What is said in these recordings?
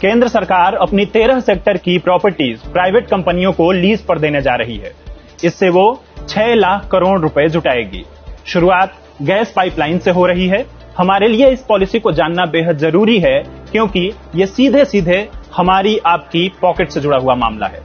केंद्र सरकार अपनी 13 सेक्टर की प्रॉपर्टीज प्राइवेट कंपनियों को लीज पर देने जा रही है। इससे वो 6 लाख करोड़ रुपए जुटाएगी। शुरुआत गैस पाइपलाइन से हो रही है। हमारे लिए इस पॉलिसी को जानना बेहद जरूरी है, क्योंकि ये सीधे सीधे हमारी आपकी पॉकेट से जुड़ा हुआ मामला है।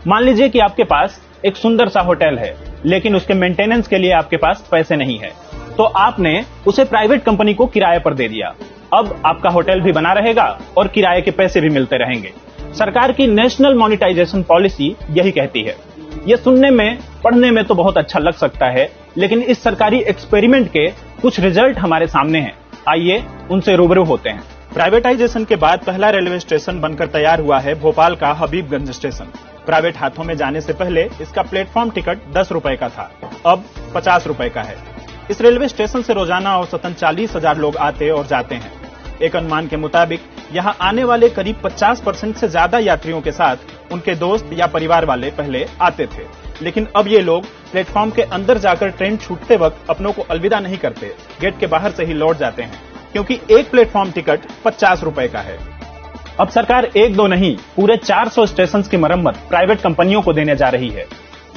मान लीजिए कि आपके पास एक सुंदर सा होटल है, लेकिन उसके मेंटेनेंस के लिए आपके पास पैसे नहीं है, तो आपने उसे प्राइवेट कंपनी को किराए पर दे दिया। अब आपका होटल भी बना रहेगा और किराए के पैसे भी मिलते रहेंगे। सरकार की नेशनल मोनेटाइजेशन पॉलिसी यही कहती है। ये सुनने में पढ़ने में तो बहुत अच्छा लग सकता है, लेकिन इस सरकारी एक्सपेरिमेंट के कुछ रिजल्ट हमारे सामने हैं। आइए उनसे रूबरू होते हैं। प्राइवेटाइजेशन के बाद पहला रेलवे स्टेशन बनकर तैयार हुआ है भोपाल का हबीबगंज स्टेशन। प्राइवेट हाथों में जाने से पहले इसका प्लेटफॉर्म टिकट 10 रुपए का था, अब 50 रुपए का है। इस रेलवे स्टेशन से रोजाना औसतन 40,000 लोग आते और जाते हैं। एक अनुमान के मुताबिक यहाँ आने वाले करीब 50% से ज्यादा यात्रियों के साथ उनके दोस्त या परिवार वाले पहले आते थे, लेकिन अब ये लोग प्लेटफॉर्म के अंदर जाकर ट्रेन छूटते वक्त अपनों को अलविदा नहीं करते, गेट के बाहर से ही लौट जाते हैं, क्योंकि एक प्लेटफॉर्म टिकट 50 रुपए का है। अब सरकार एक दो नहीं, पूरे 400 स्टेशन की मरम्मत प्राइवेट कंपनियों को देने जा रही है।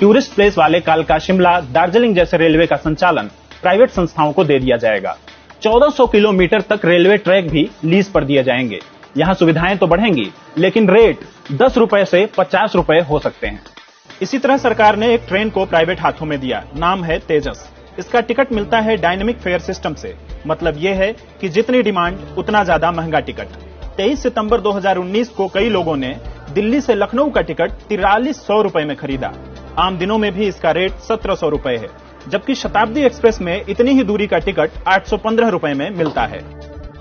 टूरिस्ट प्लेस वाले कालका, शिमला, दार्जिलिंग जैसे रेलवे का संचालन प्राइवेट संस्थाओं को दे दिया जाएगा। 1400 किलोमीटर तक रेलवे ट्रैक भी लीज पर दिए जाएंगे। यहाँ सुविधाएं तो बढ़ेंगी, लेकिन रेट 10 रुपए से 50 रुपए हो सकते हैं। इसी तरह सरकार ने एक ट्रेन को प्राइवेट हाथों में दिया, नाम है तेजस। इसका टिकट मिलता है डायनेमिक फेयर सिस्टम से। मतलब ये है कि जितनी डिमांड उतना ज्यादा महंगा टिकट। 23 सितंबर 2019 को कई लोगों ने दिल्ली से लखनऊ का टिकट 4300 रुपए में खरीदा। आम दिनों में भी इसका रेट 1700 रुपए है, जबकि शताब्दी एक्सप्रेस में इतनी ही दूरी का टिकट 815 रुपए में मिलता है।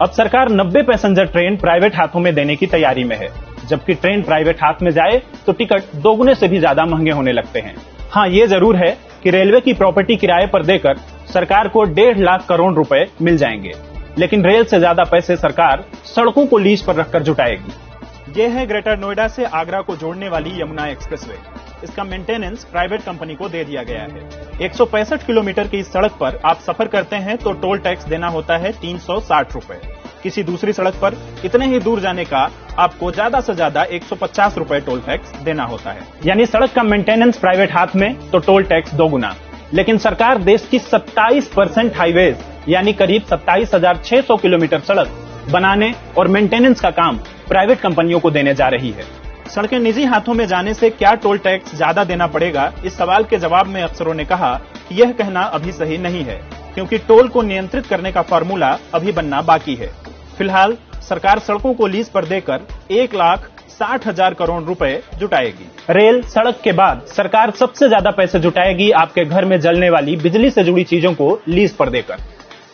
अब सरकार 90 पैसेंजर ट्रेन प्राइवेट हाथों में देने की तैयारी में है। जबकि ट्रेन प्राइवेट हाथ में जाए तो टिकट दोगुने से भी ज्यादा महंगे होने लगते हैं। हाँ, ये जरूर है कि रेलवे की प्रॉपर्टी किराए पर देकर सरकार को 1.5 लाख करोड़ रुपए मिल जाएंगे, लेकिन रेल से ज्यादा पैसे सरकार सड़कों को लीज पर रखकर जुटाएगी। ये है ग्रेटर नोएडा से आगरा को जोड़ने वाली यमुना एक्सप्रेसवे। इसका मेंटेनेंस प्राइवेट कंपनी को दे दिया गया है। 165 किलोमीटर की इस सड़क पर आप सफर करते हैं तो टोल टैक्स देना होता है 360 रुपए। किसी दूसरी सड़क पर इतने ही दूर जाने का आपको ज्यादा से ज्यादा 150 रुपए टोल टैक्स देना होता है। यानी सड़क का मेंटेनेंस प्राइवेट हाथ में तो टोल टैक्स दोगुना। लेकिन सरकार देश की 27% हाईवेज यानी करीब 27,600 किलोमीटर सड़क बनाने और मेंटेनेंस का काम प्राइवेट कंपनियों को देने जा रही है। सड़कें निजी हाथों में जाने से क्या टोल टैक्स ज्यादा देना पड़ेगा, इस सवाल के जवाब में अफसरों ने कहा कि यह कहना अभी सही नहीं है, क्योंकि टोल को नियंत्रित करने का फार्मूला अभी बनना बाकी है। फिलहाल सरकार सड़कों को लीज पर देकर 1,60,000 करोड़ रुपए जुटाएगी। रेल सड़क के बाद सरकार सबसे ज्यादा पैसे जुटाएगी आपके घर में जलने वाली बिजली से जुड़ी चीजों को लीज पर देकर।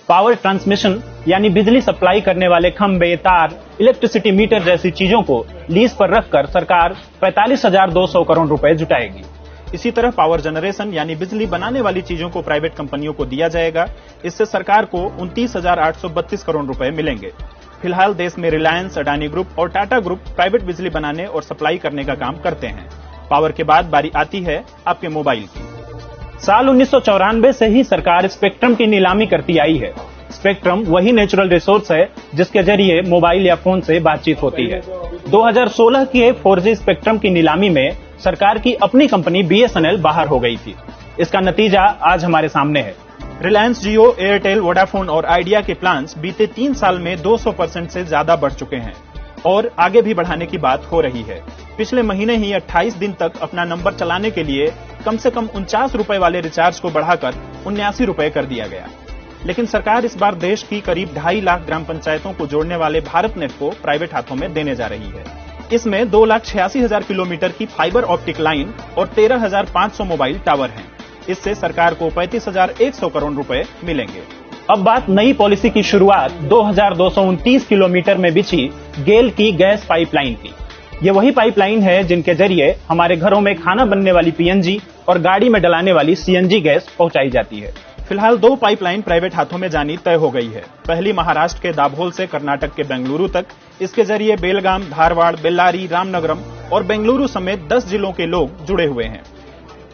पावर ट्रांसमिशन यानी बिजली सप्लाई करने वाले खंबे, तार, इलेक्ट्रिसिटी मीटर जैसी चीजों को लीज पर रखकर सरकार 45,200 करोड़ रुपए जुटाएगी। इसी तरह पावर जनरेशन यानी बिजली बनाने वाली चीजों को प्राइवेट कंपनियों को दिया जाएगा। इससे सरकार को 29,832 करोड़ रुपए मिलेंगे। फिलहाल देश में रिलायंस, अडानी ग्रुप और टाटा ग्रुप प्राइवेट बिजली बनाने और सप्लाई करने का काम करते हैं। पावर के बाद बारी आती है आपके मोबाइल की। साल 1994 से ही सरकार स्पेक्ट्रम की नीलामी करती आई है। स्पेक्ट्रम वही नेचुरल रिसोर्स है जिसके जरिए मोबाइल या फोन से बातचीत होती है। 2016 के 4G स्पेक्ट्रम की नीलामी में सरकार की अपनी कंपनी BSNL बाहर हो गई थी। इसका नतीजा आज हमारे सामने है। रिलायंस जियो, एयरटेल, वोडाफोन और आइडिया के प्लान्स बीते 3 साल में 200% से ज्यादा बढ़ चुके हैं और आगे भी बढ़ाने की बात हो रही है। पिछले महीने ही 28 दिन तक अपना नंबर चलाने के लिए कम से कम 49 रुपए वाले रिचार्ज को बढ़ाकर 79 रुपए कर दिया गया। लेकिन सरकार इस बार देश की करीब 2.5 लाख ग्राम पंचायतों को जोड़ने वाले भारत नेट को प्राइवेट हाथों में देने जा रही है। इसमें 2,86,000 किलोमीटर की फाइबर ऑप्टिक लाइन और 13,500 मोबाइल टावर हैं। इससे सरकार को 35,100 करोड़ रुपए मिलेंगे। अब बात नई पॉलिसी की शुरुआत 2,229 किलोमीटर में बिछी गेल की गैस पाइपलाइन की। ये वही पाइपलाइन है जिनके जरिए हमारे घरों में खाना बनने वाली PNG और गाड़ी में डलाने वाली CNG गैस पहुंचाई जाती है। फिलहाल 2 पाइपलाइन प्राइवेट हाथों में जानी तय हो गई है। पहली महाराष्ट्र के दाभोल से कर्नाटक के बेंगलुरु तक। इसके जरिए बेलगाम, धारवाड़, बेल्लारी, रामनगरम और बेंगलुरु समेत 10 जिलों के लोग जुड़े हुए हैं।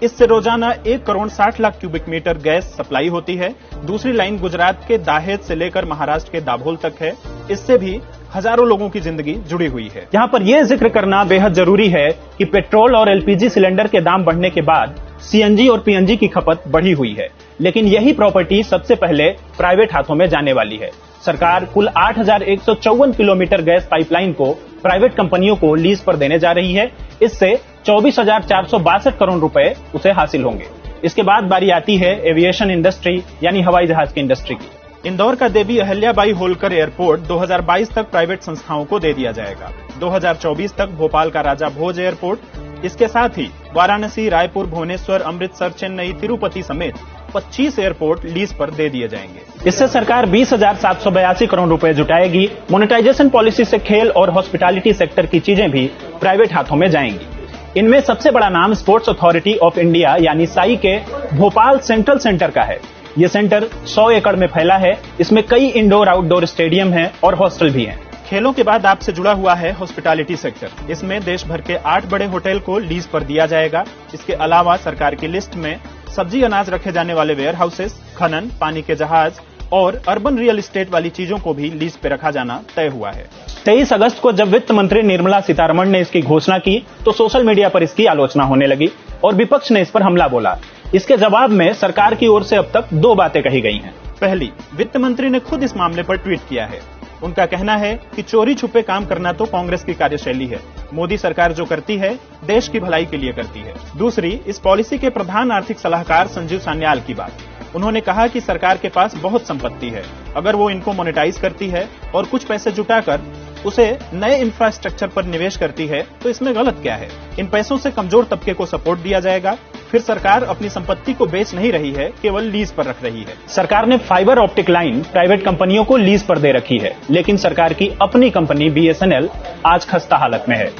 इससे रोजाना 1 crore 60 lakh cubic metre gas supply होती है। दूसरी लाइन गुजरात के दाहेद से लेकर महाराष्ट्र के दाभोल तक है। इससे भी हजारों लोगों की जिंदगी जुड़ी हुई है। यहाँ पर यह जिक्र करना बेहद जरूरी है कि पेट्रोल और एलपीजी सिलेंडर के दाम बढ़ने के बाद सीएनजी और पीएनजी की खपत बढ़ी हुई है, लेकिन यही प्रॉपर्टी सबसे पहले प्राइवेट हाथों में जाने वाली है। सरकार कुल 8,154 किलोमीटर गैस पाइपलाइन को प्राइवेट कंपनियों को लीज पर देने जा रही है। इससे 24,462 करोड़ रुपए उसे हासिल होंगे। इसके बाद बारी आती है एविएशन इंडस्ट्री यानी हवाई जहाज की इंडस्ट्री की। इंदौर का देवी अहिल्याबाई होलकर एयरपोर्ट 2022 तक प्राइवेट संस्थाओं को दे दिया जाएगा। 2024 तक भोपाल का राजा भोज एयरपोर्ट, इसके साथ ही वाराणसी, रायपुर, भुवनेश्वर, अमृतसर, चेन्नई, तिरुपति समेत 25 एयरपोर्ट लीज पर दे दिए जाएंगे। इससे सरकार 20,782 करोड़ रुपए जुटाएगी। मोनेटाइजेशन पॉलिसी से खेल और हॉस्पिटैलिटी सेक्टर की चीजें भी प्राइवेट हाथों में जाएंगी। इनमें सबसे बड़ा नाम स्पोर्ट्स अथॉरिटी ऑफ इंडिया यानी साई के भोपाल सेंट्रल सेंटर का है। ये सेंटर 100 एकड़ में फैला है। इसमें कई इंडोर आउटडोर स्टेडियम हैं और हॉस्टल भी हैं। खेलों के बाद आपसे जुड़ा हुआ है हॉस्पिटैलिटी सेक्टर। इसमें देश भर के 8 बड़े होटल को लीज पर दिया जाएगा। इसके अलावा सरकार की लिस्ट में सब्जी अनाज रखे जाने वाले वेयर हाउसेस, खनन, पानी के जहाज और अर्बन रियल एस्टेट वाली चीजों को भी लीज पे रखा जाना तय हुआ है। 23 अगस्त को जब वित्त मंत्री निर्मला सीतारमण ने इसकी घोषणा की तो सोशल मीडिया पर इसकी आलोचना होने लगी और विपक्ष ने इस पर हमला बोला। इसके जवाब में सरकार की ओर से अब तक 2 बातें कही गई हैं। पहली, वित्त मंत्री ने खुद इस मामले पर ट्वीट किया है। उनका कहना है कि चोरी छुपे काम करना तो कांग्रेस की कार्यशैली है। मोदी सरकार जो करती है देश की भलाई के लिए करती है। दूसरी, इस पॉलिसी के प्रधान आर्थिक सलाहकार संजीव सान्याल की बात। उन्होंने कहा कि सरकार के पास बहुत संपत्ति है, अगर वो इनको मोनेटाइज करती है और कुछ पैसे जुटाकर उसे नए इंफ्रास्ट्रक्चर पर निवेश करती है तो इसमें गलत क्या है। इन पैसों से कमजोर तबके को सपोर्ट दिया जाएगा। फिर सरकार अपनी संपत्ति को बेच नहीं रही है, केवल लीज पर रख रही है। सरकार ने फाइबर ऑप्टिक लाइन प्राइवेट कंपनियों को लीज पर दे रखी है, लेकिन सरकार की अपनी कंपनी बीएसएनएल आज खस्ता हालत में है।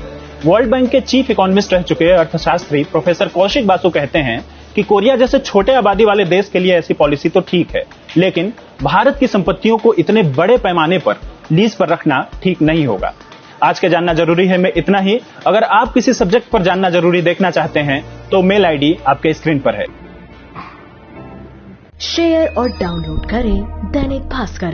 वर्ल्ड बैंक के चीफ इकोनॉमिस्ट रह चुके अर्थशास्त्री प्रोफेसर कौशिक बासु कहते हैं कि कोरिया जैसे छोटे आबादी वाले देश के लिए ऐसी पॉलिसी तो ठीक है, लेकिन भारत की संपत्तियों को इतने बड़े पैमाने पर लीज पर रखना ठीक नहीं होगा। आज के जानना जरूरी है में इतना ही। अगर आप किसी सब्जेक्ट पर जानना जरूरी देखना चाहते हैं तो मेल आईडी आपके स्क्रीन पर है। शेयर और डाउनलोड करें दैनिक भास्कर ऐप।